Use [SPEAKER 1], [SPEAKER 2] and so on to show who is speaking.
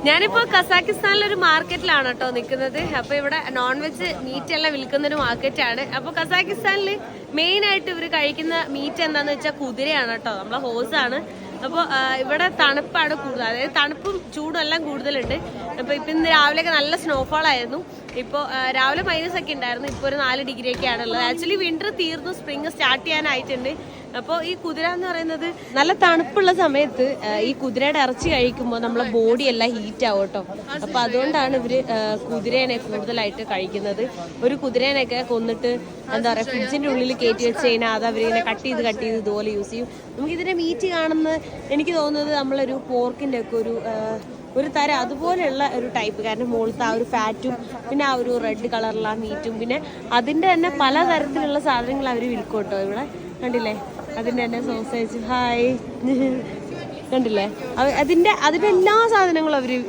[SPEAKER 1] ഞാനിപ്പോ കസാക്കിസ്ഥാനിലെ ഒരു മാർക്കറ്റിലാണ് കേട്ടോ നിൽക്കുന്നത്. അപ്പൊ ഇവിടെ നോൺ വെജ് മീറ്റ് എല്ലാം വിൽക്കുന്ന ഒരു മാർക്കറ്റാണ്. അപ്പൊ കസാക്കിസ്ഥാനിൽ മെയിൻ ആയിട്ട് ഇവർ കഴിക്കുന്ന മീറ്റ് എന്താന്ന് വെച്ചാൽ കുതിരയാണ് കേട്ടോ, നമ്മളെ ഹോസാണ്. അപ്പോൾ ഇവിടെ തണുപ്പാണ് കൂടുതൽ, അതായത് തണുപ്പും ചൂടും എല്ലാം കൂടുതലുണ്ട്. അപ്പോൾ ഇപ്പം ഇന്ന് രാവിലെയൊക്കെ നല്ല സ്നോഫോൾ ആയിരുന്നു. ഇപ്പോൾ രാവിലെ മൈനസൊക്കെ ഉണ്ടായിരുന്നു, ഇപ്പോൾ ഒരു 4 ഡിഗ്രി ഒക്കെയാണ് ഉള്ളത്. ആക്ച്വലി വിന്റർ തീർന്നു, സ്പ്രിങ് സ്റ്റാർട്ട് ചെയ്യാനായിട്ടുണ്ട്. അപ്പോൾ ഈ കുതിര എന്ന് പറയുന്നത് നല്ല തണുപ്പുള്ള സമയത്ത് ഈ കുതിരയുടെ ഇറച്ചി കഴിക്കുമ്പോൾ നമ്മളെ ബോഡി എല്ലാം ഹീറ്റ് ആവും കേട്ടോ. അപ്പോൾ അതുകൊണ്ടാണ് ഇവർ കുതിരേനെ കൂടുതലായിട്ട് കഴിക്കുന്നത്. ഒരു കുതിരേനെയൊക്കെ കൊന്നിട്ട് എന്താ പറയുക, ഫ്രിഡ്ജിൻ്റെ ഉള്ളിൽ കയറ്റി വെച്ച് കഴിഞ്ഞാൽ അത് അവരിങ്ങനെ കട്ട് ചെയ്ത് ഇതുപോലെ യൂസ് ചെയ്യും. നമുക്കിതിൻ്റെ മീറ്റ് കാണുന്നത് എനിക്ക് തോന്നുന്നത് നമ്മളൊരു പോർക്കിൻ്റെ ഒക്കെ ഒരു തരം അതുപോലെയുള്ള ഒരു ടൈപ്പ്. കാരണം മുകളിലത്തെ ആ ഒരു ഫാറ്റും പിന്നെ ആ ഒരു റെഡ് കളറുള്ള മീറ്റും പിന്നെ അതിൻ്റെ തന്നെ പല തരത്തിലുള്ള സാധനങ്ങൾ അവർ വിൽക്കും കേട്ടോ. ഇവിടെ കണ്ടില്ലേ, അതിൻ്റെ തന്നെ സോസേജ്, ഹായ് കണ്ടില്ലേ, അതിൻ്റെ എല്ലാ സാധനങ്ങളും അവർ